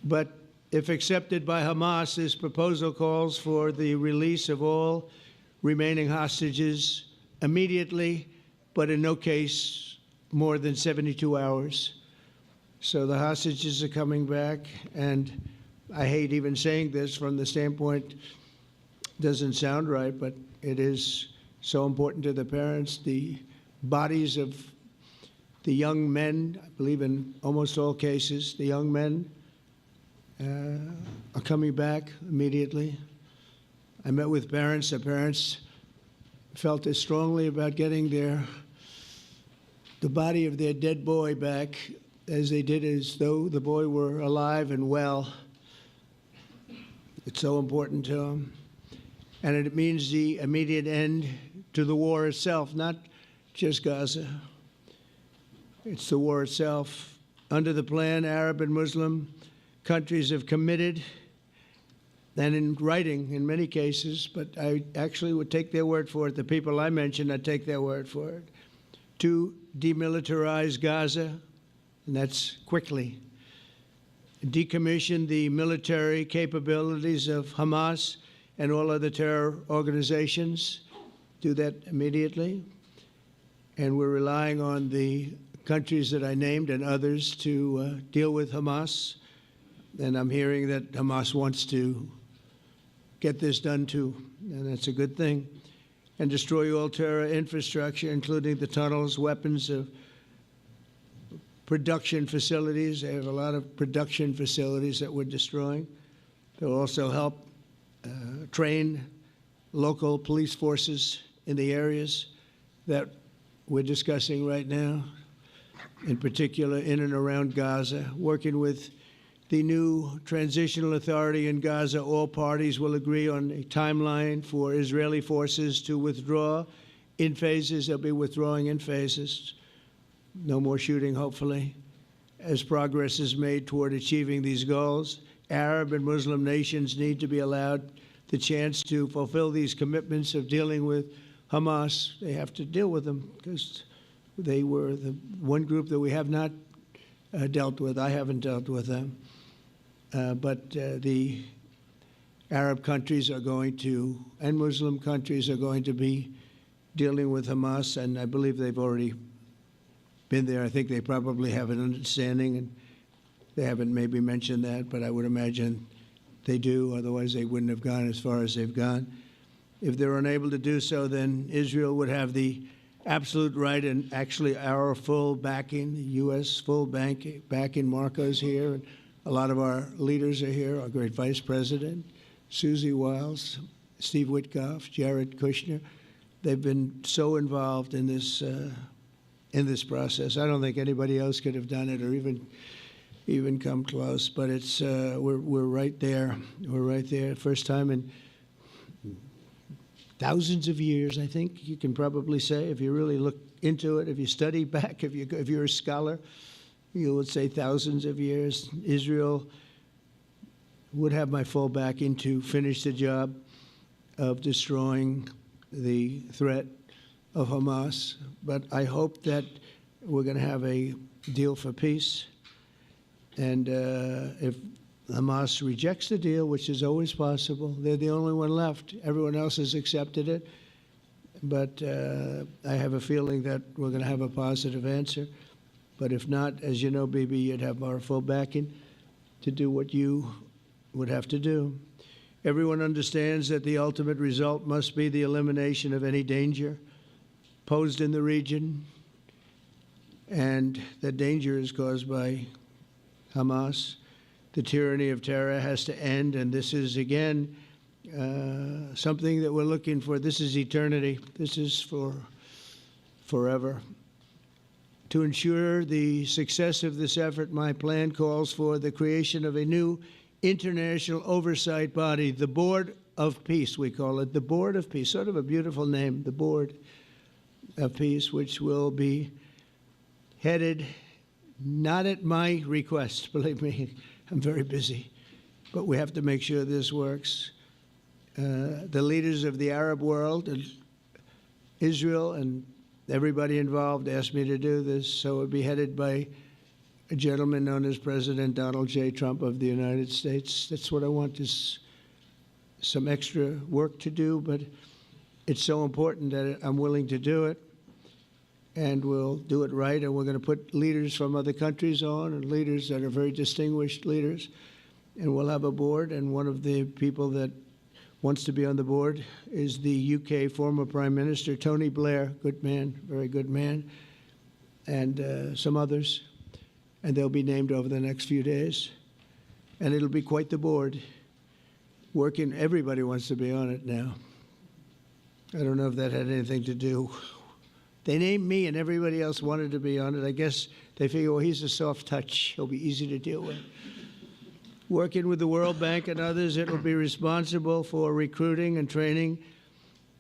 But if accepted by Hamas, this proposal calls for the release of all remaining hostages immediately, but in no case more than 72 hours. So the hostages are coming back, and I hate even saying this from the standpoint, doesn't sound right, but it is so important to the parents. The bodies of the young men, I believe in almost all cases, the young men are coming back immediately. I met with parents. The parents felt as strongly about getting the body of their dead boy back as they did as though the boy were alive and well. It's so important to them. And it means the immediate end to the war itself, not just Gaza. It's the war itself. Under the plan, Arab and Muslim countries have committed, and in writing in many cases, but I actually would take their word for it. The people I mentioned, I'd take their word for it, to demilitarize Gaza, and that's quickly. Decommission the military capabilities of Hamas and all other terror organizations. Do that immediately. And we're relying on the countries that I named and others to deal with Hamas. And I'm hearing that Hamas wants to get this done too, and that's a good thing. And destroy all terror infrastructure, including the tunnels, weapons, production facilities. They have a lot of production facilities that we're destroying. They'll also help train local police forces in the areas that we're discussing right now, in particular in and around Gaza, working with the new transitional authority in Gaza. All parties will agree on a timeline for Israeli forces to withdraw in phases. They'll be withdrawing in phases. No more shooting, hopefully. As progress is made toward achieving these goals, Arab and Muslim nations need to be allowed the chance to fulfill these commitments of dealing with Hamas. They have to deal with them because they were the one group that we have not dealt with. I haven't dealt with them. But the Arab countries are going to, and Muslim countries are going to be dealing with Hamas, and I believe they've already been there. I think they probably have an understanding, and they haven't maybe mentioned that, but I would imagine they do. Otherwise, they wouldn't have gone as far as they've gone. If they're unable to do so, then Israel would have the absolute right and actually our full backing, the U.S. full backing. Marco's here, and a lot of our leaders are here, our great Vice President, Susie Wiles, Steve Witkoff, Jared Kushner. They've been so involved in this process. I don't think anybody else could have done it or even come close, but it's we're right there. We're right there. First time in thousands of years, I think you can probably say, if you really look into it, if you study back, if you're a scholar, you would say thousands of years. Israel would have my full backing to finish the job of destroying the threat of Hamas. But I hope that we're going to have a deal for peace. And if Hamas rejects the deal, which is always possible, they're the only one left. Everyone else has accepted it. But I have a feeling that we're going to have a positive answer. But if not, as you know, Bibi, you'd have our full backing to do what you would have to do. Everyone understands that the ultimate result must be the elimination of any danger posed in the region, and that danger is caused by Hamas. The tyranny of terror has to end, and this is, again, something that we're looking for. This is eternity. This is for forever. To ensure the success of this effort, my plan calls for the creation of a new international oversight body, the Board of Peace, we call it, the Board of Peace, sort of a beautiful name, the Board of Peace, which will be headed, not at my request, believe me, I'm very busy, but we have to make sure this works. The leaders of the Arab world and Israel and everybody involved asked me to do this, so it would be headed by a gentleman known as President Donald J. Trump of the United States. That's what I want, is some extra work to do, but it's so important that I'm willing to do it, and we'll do it right, and we're going to put leaders from other countries on, and leaders that are very distinguished leaders, and we'll have a board, and one of the people that wants to be on the board is the UK former Prime Minister, Tony Blair, good man, very good man, and some others, and they'll be named over the next few days, and it'll be quite the board. Working, everybody wants to be on it now. I don't know if that had anything to do. They named me and everybody else wanted to be on it. I guess they figure, well, he's a soft touch. He'll be easy to deal with. Working with the World Bank and others, it will be responsible for recruiting and training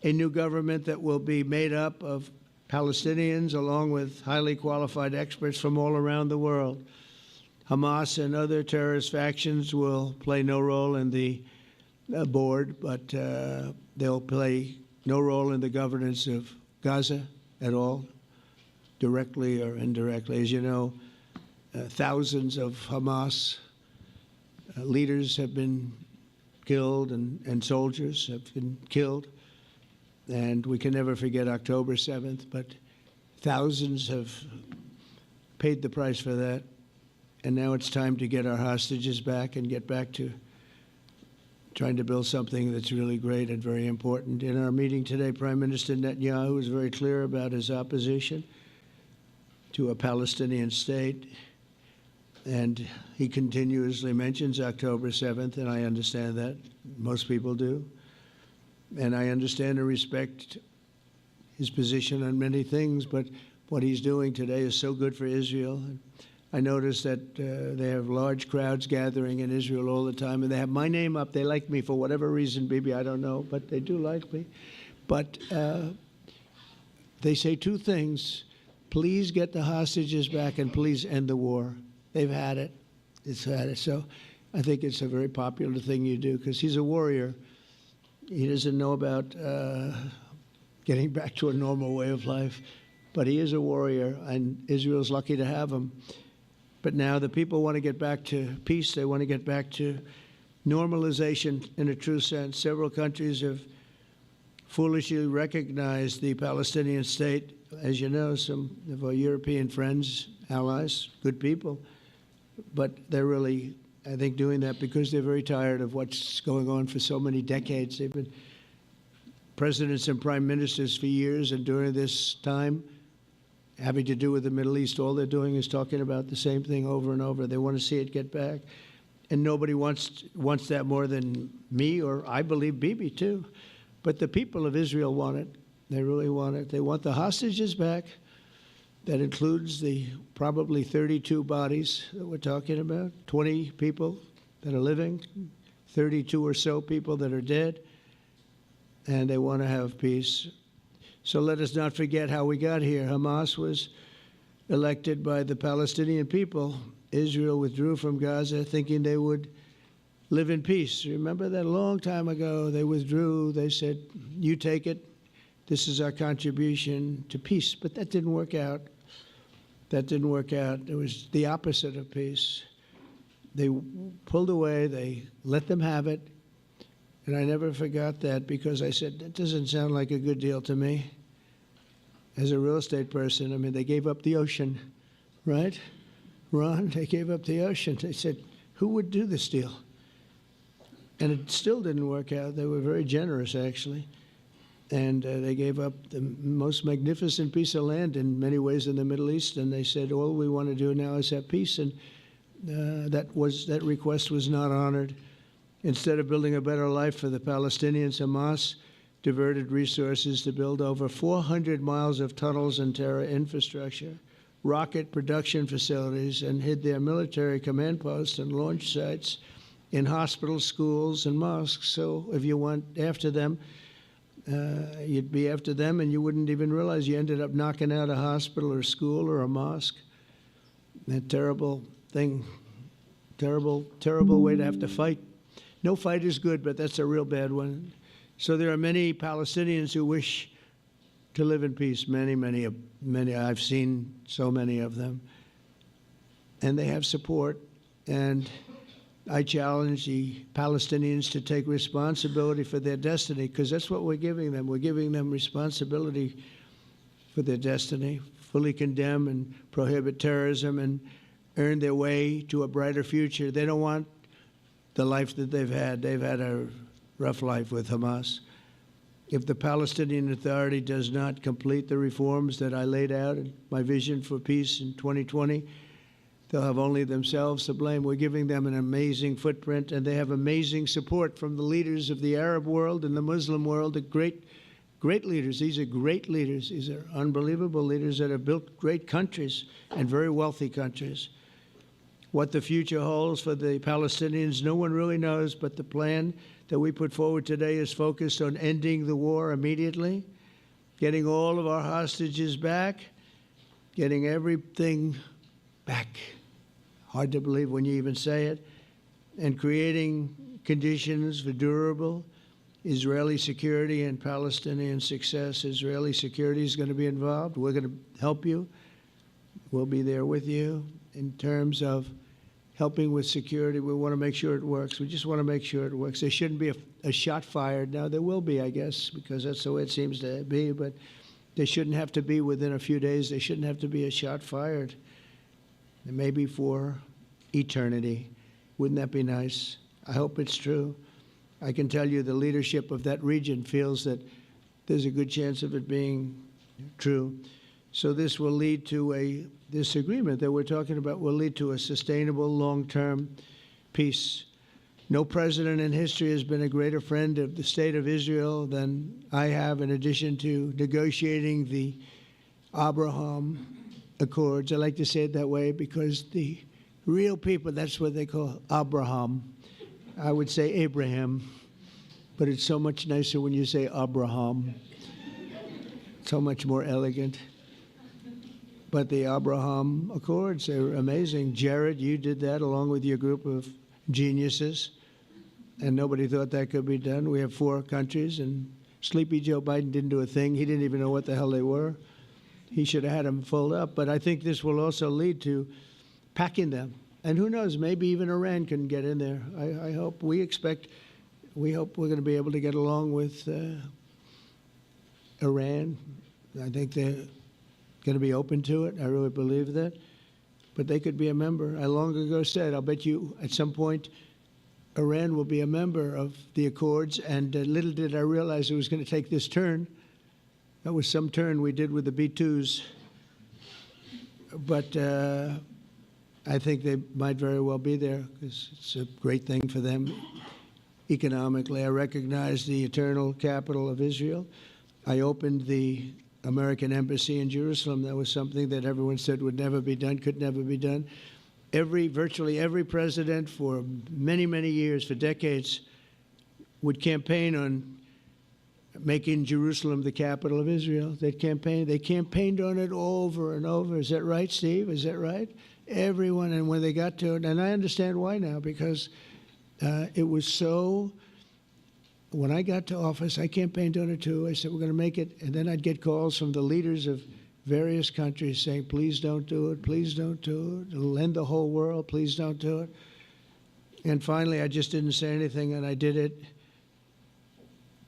a new government that will be made up of Palestinians along with highly qualified experts from all around the world. Hamas and other terrorist factions will play no role in the board, but they'll play no role in the governance of Gaza at all, directly or indirectly. As you know, thousands of Hamas leaders have been killed and soldiers have been killed. And we can never forget October 7th, but thousands have paid the price for that. And now it's time to get our hostages back and get back to trying to build something that's really great and very important. In our meeting today, Prime Minister Netanyahu was very clear about his opposition to a Palestinian state. And he continuously mentions October 7th, and I understand that. Most people do. And I understand and respect his position on many things, but what he's doing today is so good for Israel. I notice that they have large crowds gathering in Israel all the time, and they have my name up. They like me for whatever reason, Bibi, I don't know, but they do like me. But they say two things: please get the hostages back and please end the war. They've had it. It's had it. So I think it's a very popular thing you do, because he's a warrior. He doesn't know about getting back to a normal way of life, but he is a warrior, and Israel's lucky to have him. But now the people want to get back to peace. They want to get back to normalization in a true sense. Several countries have foolishly recognized the Palestinian state. As you know, some of our European friends, allies, good people, but they're really, I think, doing that because they're very tired of what's going on for so many decades. They've been presidents and prime ministers for years, and during this time, having to do with the Middle East, all they're doing is talking about the same thing over and over. They want to see it get back. And nobody wants that more than me, or I believe Bibi too. But the people of Israel want it. They really want it. They want the hostages back. That includes the probably 32 bodies that we're talking about, 20 people that are living, 32 or so people that are dead, and they want to have peace. So let us not forget how we got here. Hamas was elected by the Palestinian people. Israel withdrew from Gaza thinking they would live in peace. Remember that a long time ago? They withdrew. They said, you take it. This is our contribution to peace. But that didn't work out. That didn't work out. It was the opposite of peace. They pulled away. They let them have it. And I never forgot that, because I said, that doesn't sound like a good deal to me. As a real estate person, I mean, they gave up the ocean, right? Ron, they gave up the ocean. They said, who would do this deal? And it still didn't work out. They were very generous, actually. And they gave up the most magnificent piece of land in many ways in the Middle East. And they said, all we want to do now is have peace. And that request was not honored. Instead of building a better life for the Palestinians, Hamas diverted resources to build over 400 miles of tunnels and terror infrastructure, rocket production facilities, and hid their military command posts and launch sites in hospitals, schools, and mosques. So if you went after them, you'd be after them, and you wouldn't even realize you ended up knocking out a hospital or school or a mosque. That terrible thing, terrible, terrible way to have to fight. No fight is good, but that's a real bad one. So there are many Palestinians who wish to live in peace. Many. I've seen so many of them. and they have support. And I challenge the Palestinians to take responsibility for their destiny, because that's what we're giving them. We're giving them responsibility for their destiny, fully condemn and prohibit terrorism and earn their way to a brighter future. They don't want the life that they've had. They've had a rough life with Hamas. If the Palestinian Authority does not complete the reforms that I laid out in my vision for peace in 2020, they'll have only themselves to blame. We're giving them an amazing footprint, and they have amazing support from the leaders of the Arab world and the Muslim world, the great leaders. These are great leaders. These are unbelievable leaders that have built great countries and very wealthy countries. What the future holds for the Palestinians, no one really knows, but the plan that we put forward today is focused on ending the war immediately, getting all of our hostages back, getting everything back. Hard to believe when you even say it, and creating conditions for durable Israeli security and Palestinian success. Israeli security is going to be involved. We're going to help you. We'll be there with you in terms of helping with security. We want to make sure it works. We just want to make sure it works. There shouldn't be a shot fired. Now, there will be, I guess, because that's the way it seems to be, but there shouldn't have to be within a few days. There shouldn't have to be a shot fired. And maybe for eternity. Wouldn't that be nice? I hope it's true. I can tell you the leadership of that region feels that there's a good chance of it being true. So this will lead to this agreement that we're talking about will lead to a sustainable long-term peace. No president in history has been a greater friend of the state of Israel than I have, in addition to negotiating the Abraham Accords. I like to say it that way because the real people, that's what they call Abraham. I would say Abraham, but it's so much nicer when you say Abraham. So much more elegant. But the Abraham Accords, they're amazing. Jared, you did that along with your group of geniuses, and nobody thought that could be done. We have 4 countries, and Sleepy Joe Biden didn't do a thing. He didn't even know what the hell they were. He should have had them filled up. But I think this will also lead to packing them. And who knows, maybe even Iran can get in there. I hope, we hope we're going to be able to get along with Iran. I think they're going to be open to it. I really believe that. But they could be a member. I long ago said, I'll bet you at some point Iran will be a member of the Accords. And little did I realize it was going to take this turn. That was some turn we did with the B-2s. But I think they might very well be there because it's a great thing for them economically. I recognize the eternal capital of Israel. I opened the American embassy in Jerusalem. That was something that everyone said would never be done, could never be done. Virtually every president for many, many years, for decades, would campaign on making Jerusalem the capital of Israel. They campaigned on it over and over. Is that right, Steve? Is that right? Everyone, and when they got to it, and I understand why now, because it was so. When I got to office, I campaigned on it too. I said, we're going to make it. And then I'd get calls from the leaders of various countries saying, please don't do it, please don't do it. It'll end the whole world, please don't do it. And finally, I just didn't say anything, and I did it.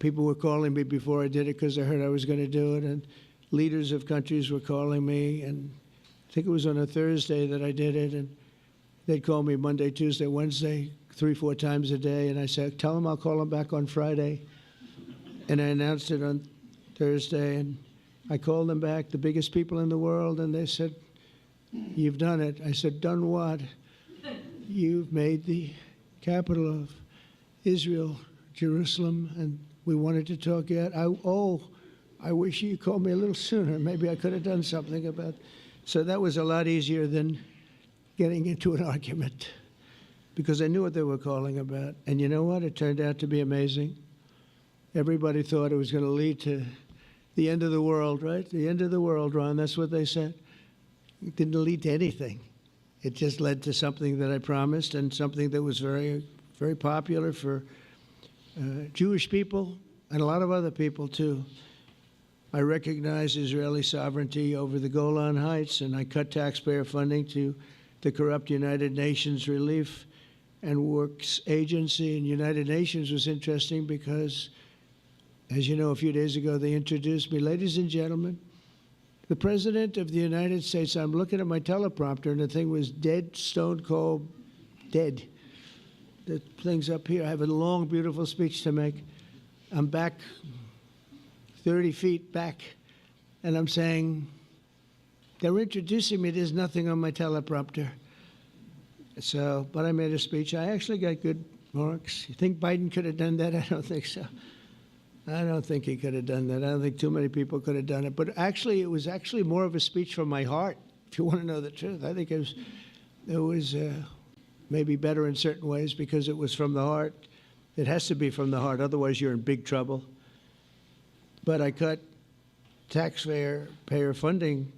People were calling me before I did it because they heard I was going to do it, and leaders of countries were calling me, and I think it was on a Thursday that I did it, and they'd call me Monday, Tuesday, Wednesday, 3-4 times a day, and I said, tell them I'll call them back on Friday. And I announced it on Thursday, and I called them back, the biggest people in the world, and they said, you've done it. I said, done what? You've made the capital of Israel, Jerusalem, and we wanted to talk yet. I wish you called me a little sooner. Maybe I could have done something about it. So that was a lot easier than getting into an argument, because I knew what they were calling about. And you know what? It turned out to be amazing. Everybody thought it was going to lead to the end of the world, right? The end of the world, Ron, that's what they said. It didn't lead to anything. It just led to something that I promised, and something that was very, very popular for Jewish people and a lot of other people, too. I recognize Israeli sovereignty over the Golan Heights, and I cut taxpayer funding to the corrupt United Nations Relief and Works Agency. And United Nations was interesting because, as you know, a few days ago they introduced me. Ladies and gentlemen, the President of the United States. I'm looking at my teleprompter, and the thing was dead, stone cold, dead. The thing's up here. I have a long, beautiful speech to make. I'm back 30 feet back, and I'm saying, they're introducing me. There's nothing on my teleprompter. So, but I made a speech. I actually got good marks. You think Biden could have done that? I don't think so. I don't think he could have done that. I don't think too many people could have done it. But actually, it was actually more of a speech from my heart, if you want to know the truth. I think it was maybe better in certain ways because it was from the heart. It has to be from the heart. Otherwise, you're in big trouble. But I cut taxpayer funding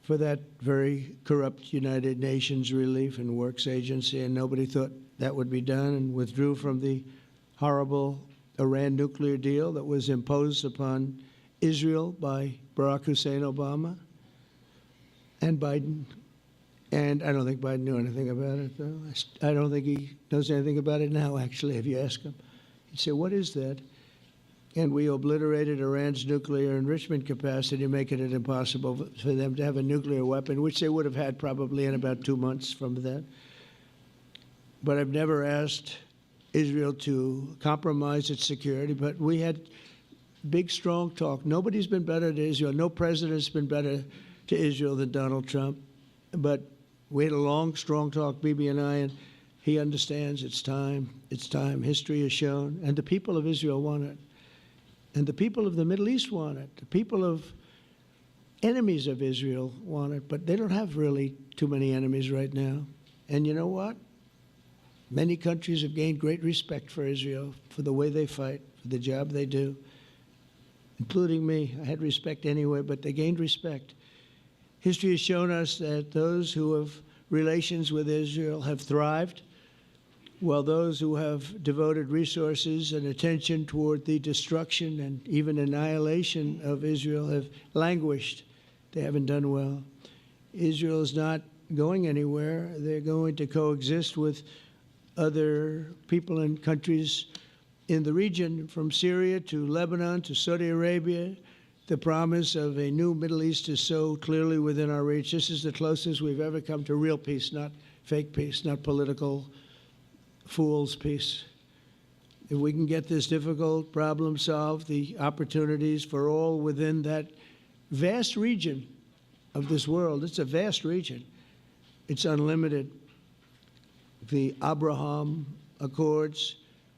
for that very corrupt United Nations Relief and Works Agency, and nobody thought that would be done, and withdrew from the horrible Iran nuclear deal that was imposed upon Israel by Barack Hussein Obama and Biden. And I don't think Biden knew anything about it, though. I don't think he knows anything about it now, actually, if you ask him. He'd say, what is that? And we obliterated Iran's nuclear enrichment capacity, making it impossible for them to have a nuclear weapon, which they would have had probably in about 2 months from that. But I've never asked Israel to compromise its security, but we had big, strong talk. Nobody's been better to Israel. No president's been better to Israel than Donald Trump. But we had a long, strong talk, Bibi and I, and he understands it's time. It's time. History has shown. And the people of Israel want it. And the people of the Middle East want it. The people of enemies of Israel want it. But they don't have really too many enemies right now. And you know what? Many countries have gained great respect for Israel, for the way they fight, for the job they do, including me. I had respect anyway, but they gained respect. History has shown us that those who have relations with Israel have thrived, while those who have devoted resources and attention toward the destruction and even annihilation of Israel have languished. They haven't done well. Israel is not going anywhere. They're going to coexist with other people and countries in the region, from Syria to Lebanon to Saudi Arabia. The promise of a new Middle East is so clearly within our reach. This is the closest we've ever come to real peace, not fake peace, not political fool's peace. If we can get this difficult problem solved, the opportunities for all within that vast region of this world, it's a vast region, it's unlimited. The Abraham Accords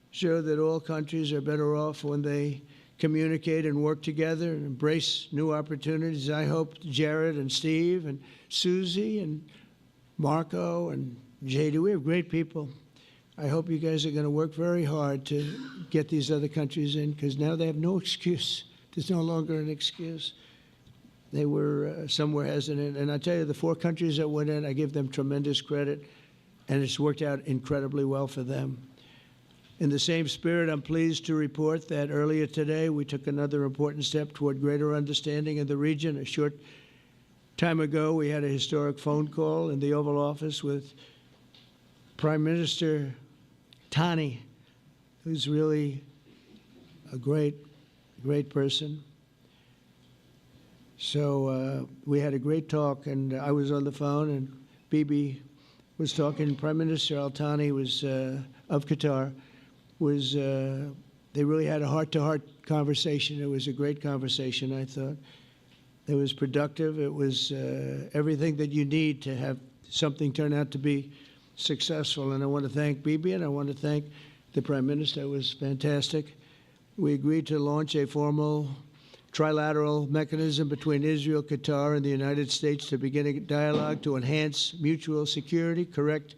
show that all countries are better off when they communicate and work together and embrace new opportunities. I hope Jared and Steve and Susie and Marco and JD, we have great people. I hope you guys are going to work very hard to get these other countries in, because now they have no excuse. There's no longer an excuse. They were somewhere hesitant. And I tell you, the 4 countries that went in, I give them tremendous credit, and it's worked out incredibly well for them. In the same spirit, I'm pleased to report that earlier today we took another important step toward greater understanding in the region. A short time ago, we had a historic phone call in the Oval Office with Prime Minister Tani, who's really a great person. So we had a great talk, and I was on the phone, and Bibi was talking. Prime Minister Al-Thani was of Qatar. They really had a heart-to-heart conversation. It was a great conversation, I thought. It was productive. It was everything that you need to have something turn out to be successful. And I want to thank Bibi, and I want to thank the Prime Minister. It was fantastic. We agreed to launch a formal trilateral mechanism between Israel, Qatar, and the United States to begin a dialogue to enhance mutual security, correct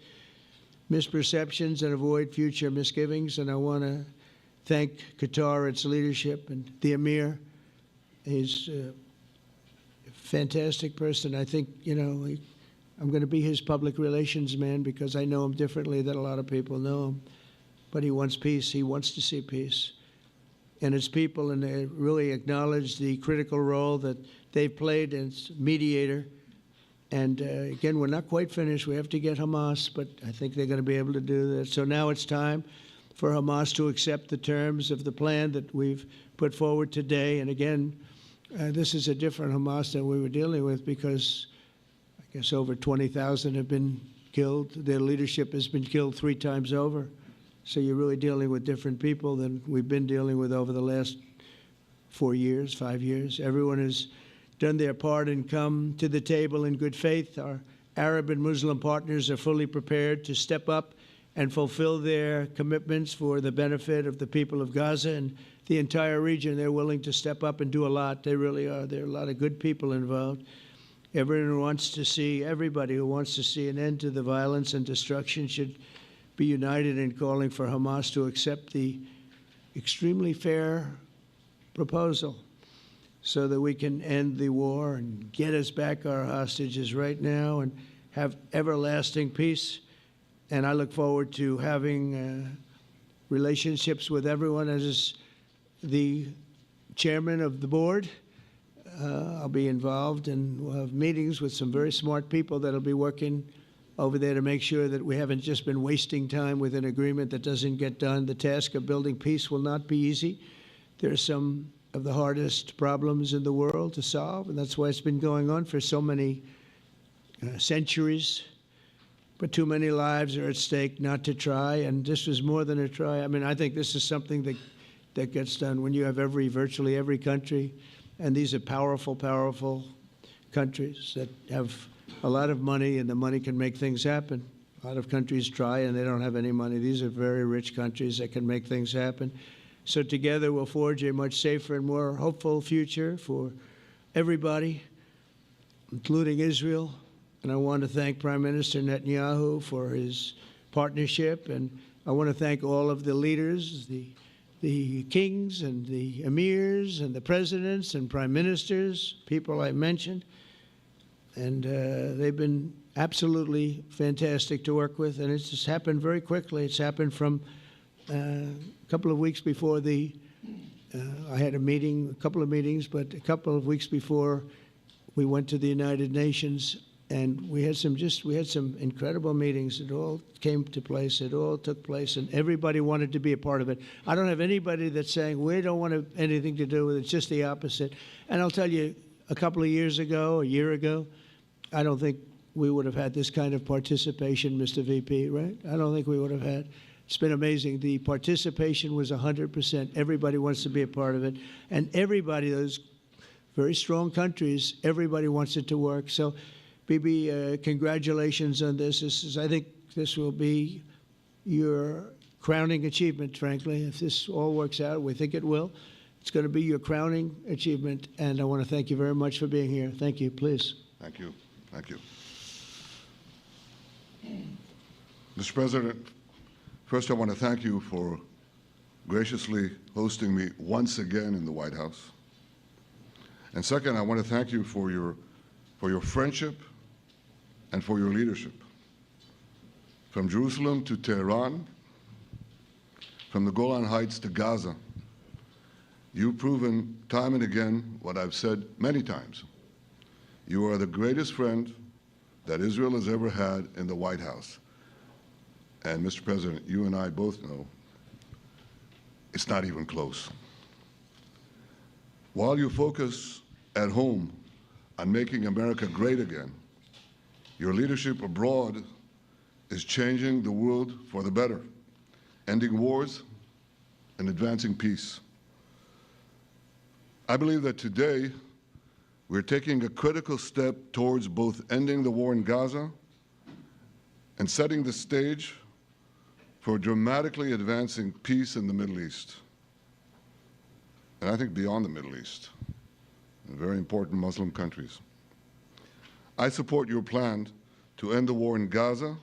misperceptions, and avoid future misgivings. And I want to thank Qatar, its leadership, and the Emir. He's a fantastic person. I think, I'm going to be his public relations man because I know him differently than a lot of people know him. But he wants peace. He wants to see peace. And his people, and they really acknowledge the critical role that they've played as mediator And again, we're not quite finished. We have to get Hamas, but I think they're going to be able to do that. So now it's time for Hamas to accept the terms of the plan that we've put forward today. And again, this is a different Hamas than we were dealing with because I guess over 20,000 have been killed. Their leadership has been killed 3 times over. So you're really dealing with different people than we've been dealing with over the last 4 years, 5 years. Everyone has done their part and come to the table in good faith. Our Arab and Muslim partners are fully prepared to step up and fulfill their commitments for the benefit of the people of Gaza and the entire region. They're willing to step up and do a lot. They really are. There are a lot of good people involved. Everybody who wants to see an end to the violence and destruction should be united in calling for Hamas to accept the extremely fair proposal so that we can end the war and get us back our hostages right now and have everlasting peace. And I look forward to having relationships with everyone. As the chairman of the board, I'll be involved, and we'll have meetings with some very smart people that'll be working over there to make sure that we haven't just been wasting time with an agreement that doesn't get done. The task of building peace will not be easy. There are some of the hardest problems in the world to solve, and that's why it's been going on for so many centuries. But too many lives are at stake not to try, and this was more than a try. I mean, I think this is something that gets done when you have virtually every country, and these are powerful, powerful countries that have a lot of money, and the money can make things happen. A lot of countries try, and they don't have any money. These are very rich countries that can make things happen. So together we'll forge a much safer and more hopeful future for everybody, including Israel. And I want to thank Prime Minister Netanyahu for his partnership. And I want to thank all of the leaders, the kings and the emirs and the presidents and prime ministers, people I mentioned. And they've been absolutely fantastic to work with. And it's just happened very quickly. It's happened from a couple of weeks before I had a couple of meetings, but a couple of weeks before we went to the United Nations, and we had some incredible meetings. It all came to place. It all took place, and everybody wanted to be a part of it. I don't have anybody that's saying we don't want anything to do with it. It's just the opposite. And I'll tell you, a couple of years ago, a year ago, I don't think we would have had this kind of participation, Mr. VP, right? I don't think we would have had. It's been amazing. The participation was 100%. Everybody wants to be a part of it. And everybody, those very strong countries, everybody wants it to work. So, Bibi, congratulations on this. I think this will be your crowning achievement, frankly. If this all works out, we think it will. It's going to be your crowning achievement. And I want to thank you very much for being here. Thank you. Please. Thank you. Thank you. Mr. President, first I want to thank you for graciously hosting me once again in the White House. And second, I want to thank you for your friendship and for your leadership. From Jerusalem to Tehran, from the Golan Heights to Gaza, you've proven time and again what I've said many times. You are the greatest friend that Israel has ever had in the White House. And Mr. President, you and I both know it's not even close. While you focus at home on making America great again, your leadership abroad is changing the world for the better, ending wars and advancing peace. I believe that today we're taking a critical step towards both ending the war in Gaza and setting the stage for dramatically advancing peace in the Middle East, and I think beyond the Middle East, in very important Muslim countries. I support your plan to end the war in Gaza,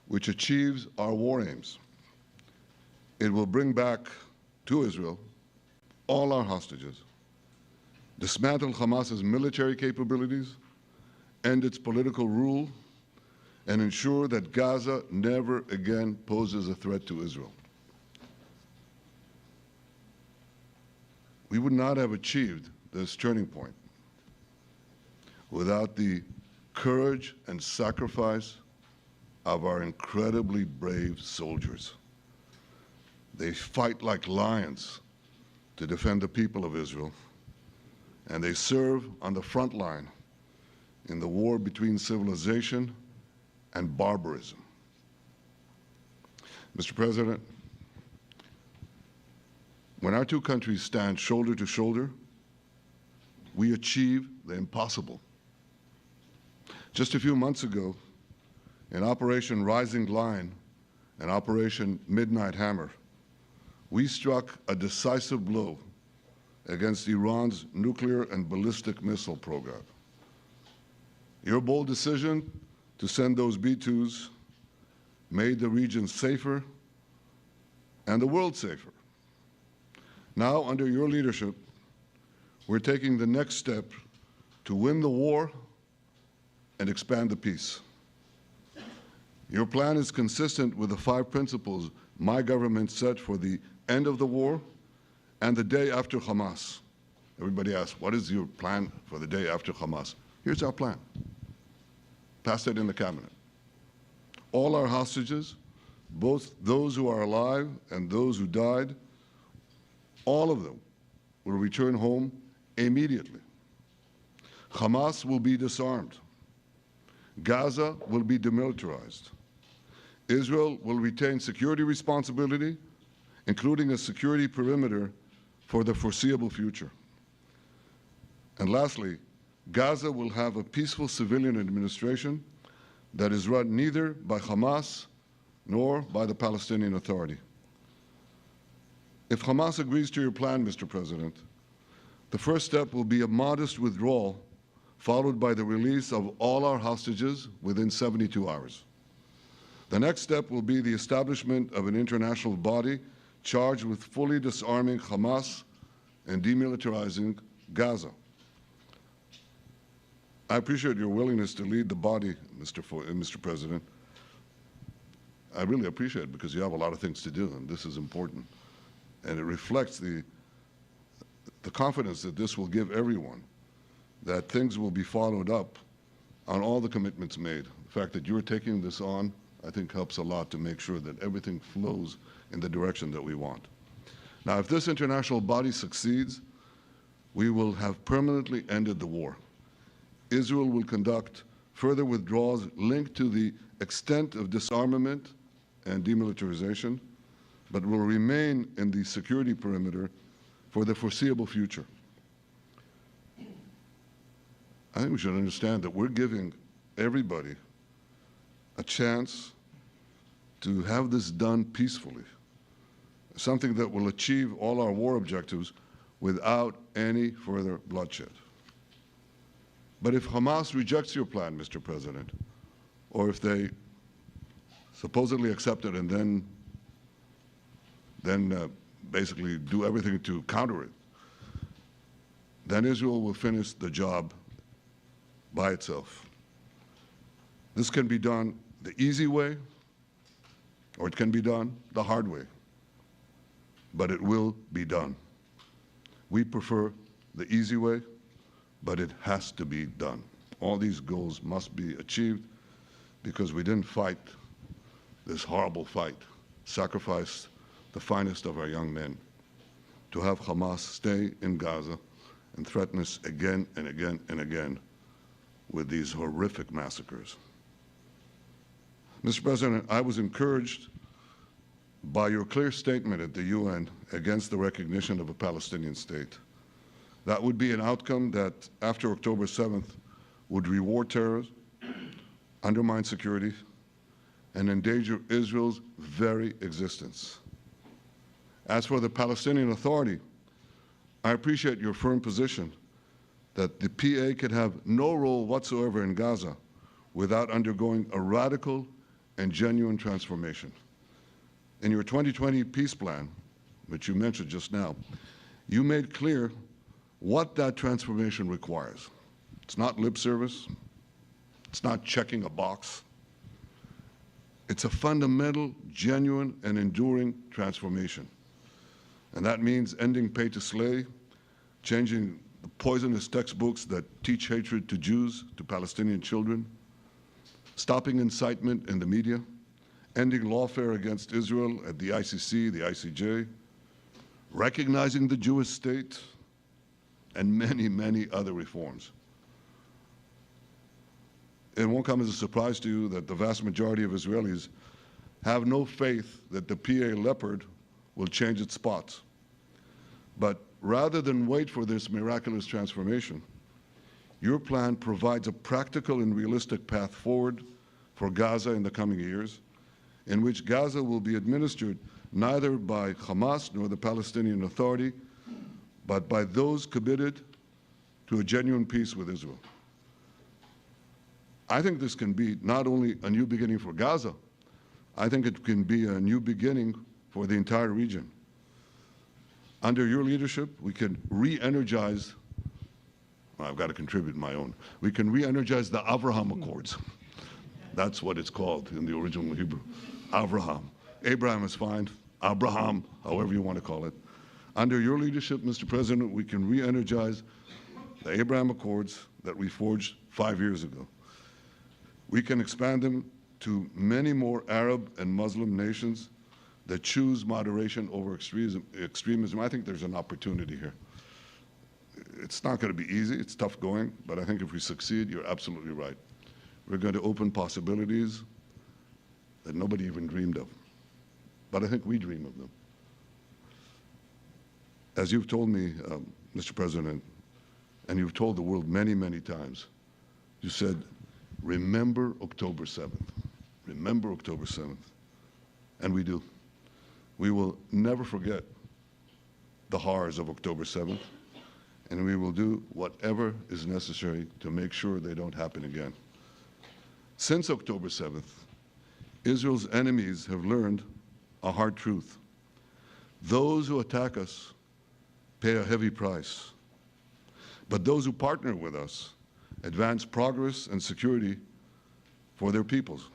which achieves our war aims. It will bring back to Israel all our hostages, dismantle Hamas's military capabilities, end its political rule, and ensure that Gaza never again poses a threat to Israel. We would not have achieved this turning point without the courage and sacrifice of our incredibly brave soldiers. They fight like lions to defend the people of Israel, and they serve on the front line in the war between civilization and barbarism. Mr. President, when our two countries stand shoulder to shoulder, we achieve the impossible. Just a few months ago, in Operation Rising Lion and Operation Midnight Hammer, we struck a decisive blow against Iran's nuclear and ballistic missile program. Your bold decision to send those B-2s made the region safer and the world safer. Now, under your leadership, we're taking the next step to win the war and expand the peace. Your plan is consistent with the 5 principles my government set for the end of the war and the day after Hamas. Everybody asks, what is your plan for the day after Hamas? Here's our plan. Passed it in the cabinet. All our hostages, both those who are alive and those who died, all of them will return home immediately. Hamas will be disarmed. Gaza will be demilitarized. Israel will retain security responsibility, including a security perimeter for the foreseeable future. And lastly, Gaza will have a peaceful civilian administration that is run neither by Hamas nor by the Palestinian Authority. If Hamas agrees to your plan, Mr. President, the first step will be a modest withdrawal, followed by the release of all our hostages within 72 hours. The next step will be the establishment of an international body charged with fully disarming Hamas and demilitarizing Gaza. I appreciate your willingness to lead the body, Mr. President. I really appreciate it because you have a lot of things to do, and this is important. And it reflects the confidence that this will give everyone, that things will be followed up on all the commitments made. The fact that you're taking this on, I think, helps a lot to make sure that everything flows in the direction that we want. Now, if this international body succeeds, we will have permanently ended the war. Israel will conduct further withdrawals linked to the extent of disarmament and demilitarization, but will remain in the security perimeter for the foreseeable future. I think we should understand that we're giving everybody a chance to have this done peacefully, something that will achieve all our war objectives without any further bloodshed. But if Hamas rejects your plan, Mr. President, or if they supposedly accept it and then basically do everything to counter it, then Israel will finish the job by itself. This can be done the easy way, or it can be done the hard way, but it will be done. We prefer the easy way, but it has to be done. All these goals must be achieved because we didn't fight this horrible fight, sacrifice the finest of our young men to have Hamas stay in Gaza and threaten us again and again and again with these horrific massacres. Mr. President, I was encouraged by your clear statement at the UN against the recognition of a Palestinian state. That would be an outcome that, after October 7th, would reward terrorism, undermine security, and endanger Israel's very existence. As for the Palestinian Authority, I appreciate your firm position that the PA could have no role whatsoever in Gaza without undergoing a radical and genuine transformation. In your 2020 peace plan, which you mentioned just now, you made clear what that transformation requires. It's not lip service. It's not checking a box. It's a fundamental, genuine, and enduring transformation. And that means ending pay to slay, changing the poisonous textbooks that teach hatred to Jews, to Palestinian children, stopping incitement in the media, ending lawfare against Israel at the ICC, the ICJ, recognizing the Jewish state, and many, many other reforms. It won't come as a surprise to you that the vast majority of Israelis have no faith that the PA Leopard will change its spots. But rather than wait for this miraculous transformation, your plan provides a practical and realistic path forward for Gaza in the coming years, in which Gaza will be administered neither by Hamas nor the Palestinian Authority, but by those committed to a genuine peace with Israel. I think this can be not only a new beginning for Gaza, I think it can be a new beginning for the entire region. Under your leadership, we can re-energize, well, I've got to contribute my own, we can re-energize the Abraham Accords. That's what it's called in the original Hebrew, Abraham. Abraham is fine, Abraham, however you want to call it. Under your leadership, Mr. President, we can re-energize the Abraham Accords that we forged 5 years ago. We can expand them to many more Arab and Muslim nations that choose moderation over extremism. I think there's an opportunity here. It's not going to be easy, it's tough going, but I think if we succeed, you're absolutely right. We're going to open possibilities that nobody even dreamed of. But I think we dream of them. As you've told me, Mr. President, and you've told the world many, many times, you said, remember October 7th. Remember October 7th. And we do. We will never forget the horrors of October 7th, and we will do whatever is necessary to make sure they don't happen again. Since October 7th, Israel's enemies have learned a hard truth. Those who attack us pay a heavy price, but those who partner with us advance progress and security for their peoples.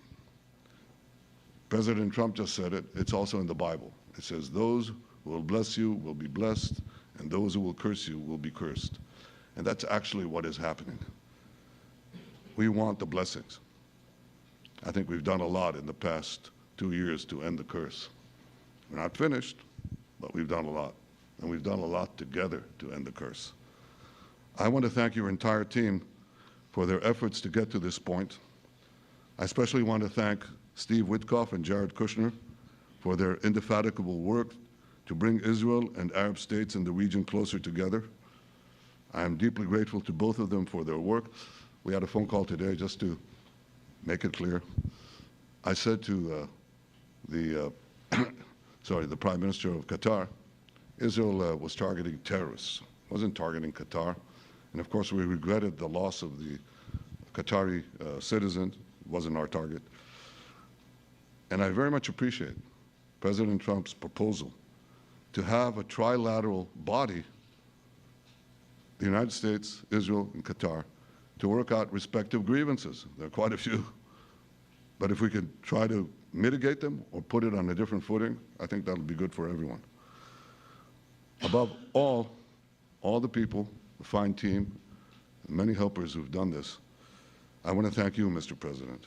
President Trump just said it. It's also in the Bible. It says, those who will bless you will be blessed, and those who will curse you will be cursed. And that's actually what is happening. We want the blessings. I think we've done a lot in the past 2 years to end the curse. We're not finished, but we've done a lot. And we've done a lot together to end the curse. I want to thank your entire team for their efforts to get to this point. I especially want to thank Steve Witkoff and Jared Kushner for their indefatigable work to bring Israel and Arab states in the region closer together. I am deeply grateful to both of them for their work. We had a phone call today just to make it clear. I said to the Prime Minister of Qatar, Israel was targeting terrorists, wasn't targeting Qatar. And of course, we regretted the loss of the Qatari citizen. It wasn't our target. And I very much appreciate President Trump's proposal to have a trilateral body, the United States, Israel, and Qatar, to work out respective grievances. There are quite a few. But if we could try to mitigate them or put it on a different footing, I think that'll be good for everyone. Above all the people, the fine team, and many helpers who've done this, I want to thank you, Mr. President.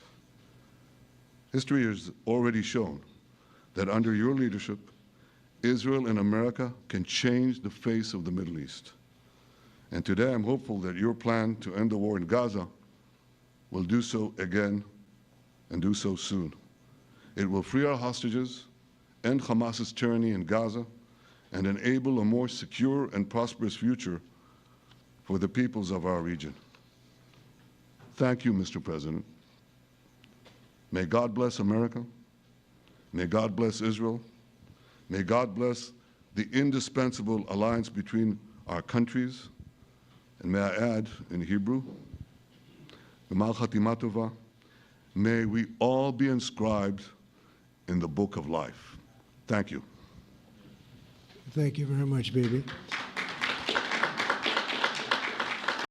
History has already shown that under your leadership, Israel and America can change the face of the Middle East. And today I'm hopeful that your plan to end the war in Gaza will do so again and do so soon. It will free our hostages, end Hamas's tyranny in Gaza, and enable a more secure and prosperous future for the peoples of our region. Thank you, Mr. President. May God bless America. May God bless Israel. May God bless the indispensable alliance between our countries. And may I add in Hebrew, G'mal Chatima Tova, may we all be inscribed in the book of life. Thank you. Thank you very much, Bibi.